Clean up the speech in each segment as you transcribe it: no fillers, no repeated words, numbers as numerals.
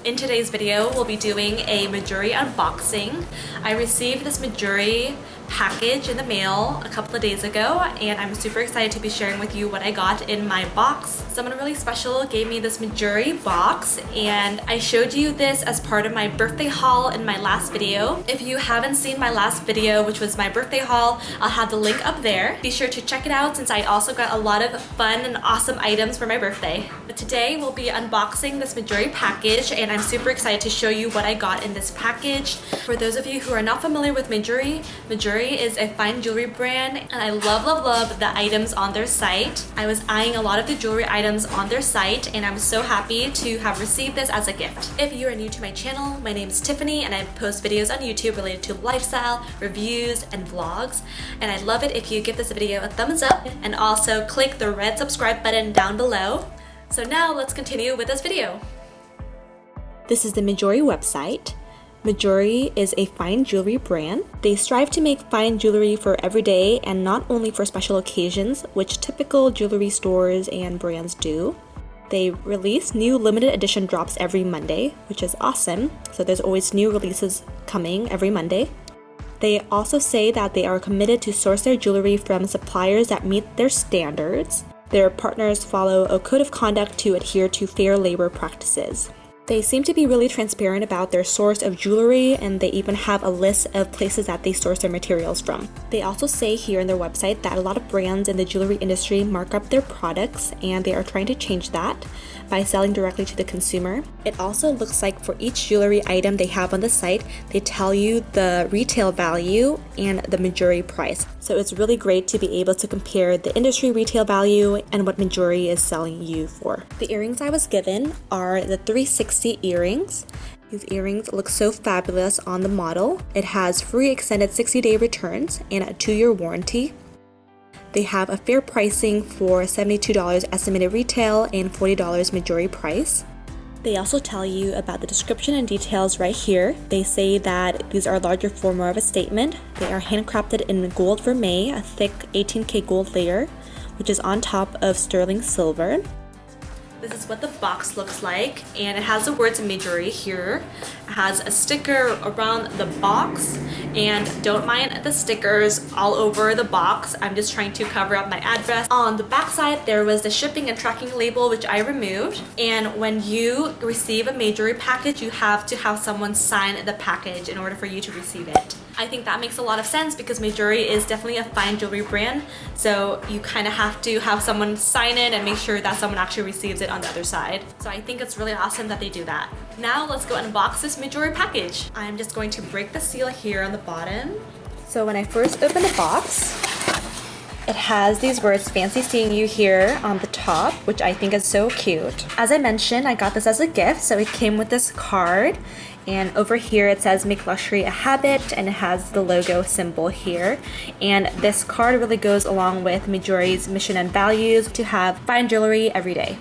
In today's video, we'll be doing a Mejuri unboxing. I received this Mejuri package in the mail a couple of days ago, and I'm super excited to be sharing with you what I got in my box. Someone really special gave me this Mejuri box, and I showed you this as part of my birthday haul in my last video. If you haven't seen my last video, which was my birthday haul, I'll have the link up there. Be sure to check it out since I also got a lot of fun and awesome items for my birthday. But today we'll be unboxing this Mejuri package, and I'm super excited to show you what I got in this package. For those of you who are not familiar with Mejuri, Mejuri is a fine jewelry brand, and I love the items on their site. I was eyeing a lot of the jewelry items on their site, and I'm so happy to have received this as a gift. If you are new to my channel, my name is Tiffany, and I post videos on YouTube related to lifestyle, reviews, and vlogs. And I'd love it if you give this video a thumbs up and also click the red subscribe button down below. So now let's continue with this video. This is the Mejuri website. Mejuri is a fine jewelry brand. They strive to make fine jewelry for every day and not only for special occasions, which typical jewelry stores and brands do. They release new limited edition drops every Monday, which is awesome. So there's always new releases coming every Monday. They also say that they are committed to source their jewelry from suppliers that meet their standards. Their partners follow a code of conduct to adhere to fair labor practices. They seem to be really transparent about their source of jewelry, and they even have a list of places that they source their materials from. They also say here on their website that a lot of brands in the jewelry industry mark up their products, and they are trying to change that by selling directly to the consumer. It also looks like for each jewelry item they have on the site, they tell you the retail value and the Mejuri price. So it's really great to be able to compare the industry retail value and what Mejuri is selling you for. The earrings I was given are the 360 earrings. These earrings look so fabulous on the model. It has free extended 60-day returns and a 2-year warranty. They have a fair pricing for $72 estimated retail and $40 Mejuri price. They also tell you about the description and details right here. They say that these are larger for more of a statement. They are handcrafted in gold vermeil, a thick 18K gold layer, which is on top of sterling silver. This is what the box looks like, and it has the words Mejuri here. It has a sticker around the box, and don't mind the stickers all over the box. I'm just trying to cover up my address. On the back side, there was the shipping and tracking label, which I removed. And when you receive a Mejuri package, you have to have someone sign the package in order for you to receive it. I think that makes a lot of sense because Mejuri is definitely a fine jewelry brand, so you kind of have to have someone sign it and make sure that someone actually receives it on the other side. So I think it's really awesome that they do that. Now let's go unbox this Mejuri package. I'm just going to break the seal here on the bottom. So when I first open the box, it has these words, "Fancy seeing you," here on the top, which I think is so cute. As I mentioned, I got this as a gift, so it came with this card. And over here it says "Make Luxury a Habit," and it has the logo symbol here. And this card really goes along with Mejuri's mission and values to have fine jewelry every day.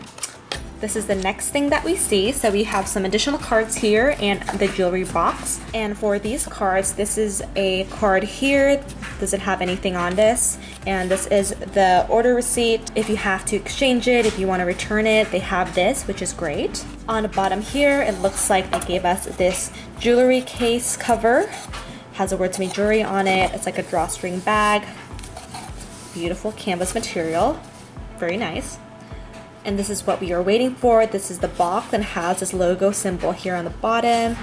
This is the next thing that we see. So we have some additional cards here and the jewelry box. And for these cards, this is a card here. Doesn't have anything on this. And this is the order receipt. If you have to exchange it, if you want to return it, they have this, which is great. On the bottom here, it looks like they gave us this jewelry case cover. Has the words Mejuri on it. It's like a drawstring bag. Beautiful canvas material. Very nice. And this is what we are waiting for. This is the box and has this logo symbol here on the bottom.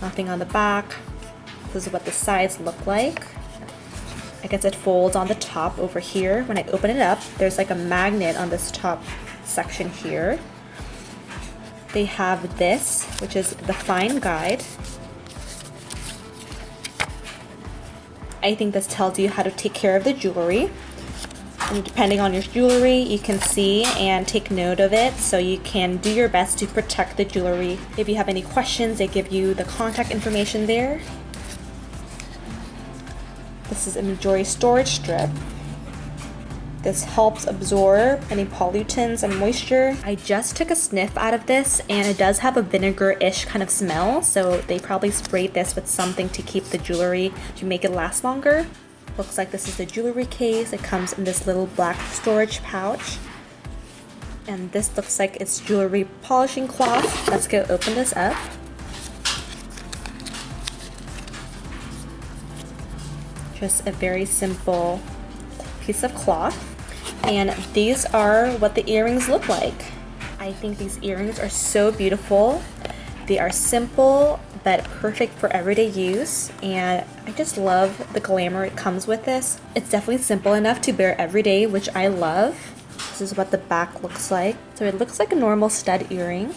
Nothing on the back. This is what the sides look like. I guess it folds on the top over here. When I open it up, there's like a magnet on this top section here. They have this, which is the fine guide. I think this tells you how to take care of the jewelry. And depending on your jewelry, you can see and take note of it so you can do your best to protect the jewelry. If you have any questions, they give you the contact information there. This is a Mejuri storage strip. This helps absorb any pollutants and moisture. I just took a sniff out of this, and it does have a vinegar-ish kind of smell, so they probably sprayed this with something to keep the jewelry to make it last longer. Looks like this is the jewelry case. It comes in this little black storage pouch. And this looks like it's jewelry polishing cloth. Let's go open this up. Just a very simple piece of cloth. And these are what the earrings look like. I think these earrings are so beautiful. They are simple but perfect for everyday use, and I just love the glamour it comes with this. It's definitely simple enough to wear every day, which I love. This is what the back looks like. So it looks like a normal stud earring.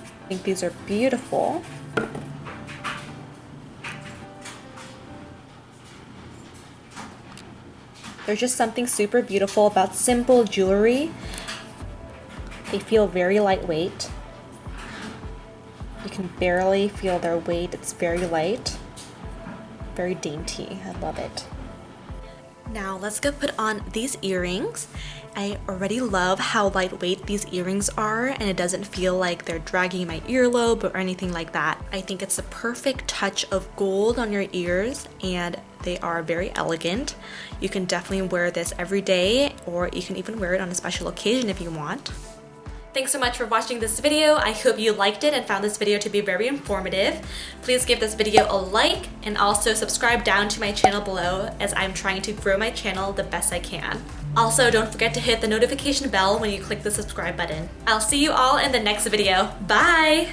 I think these are beautiful. There's just something super beautiful about simple jewelry. They feel very lightweight. You can barely feel their weight. It's very light, very dainty. I love it. Now let's go put on these earrings. I already love how lightweight these earrings are, and it doesn't feel like they're dragging my earlobe or anything like that. I think it's a perfect touch of gold on your ears, and they are very elegant. You can definitely wear this every day, or you can even wear it on a special occasion if you want. Thanks so much for watching this video. I hope you liked it and found this video to be very informative. Please give this video a like and also subscribe down to my channel below, as I'm trying to grow my channel the best I can. Also, don't forget to hit the notification bell when you click the subscribe button. I'll see you all in the next video. Bye!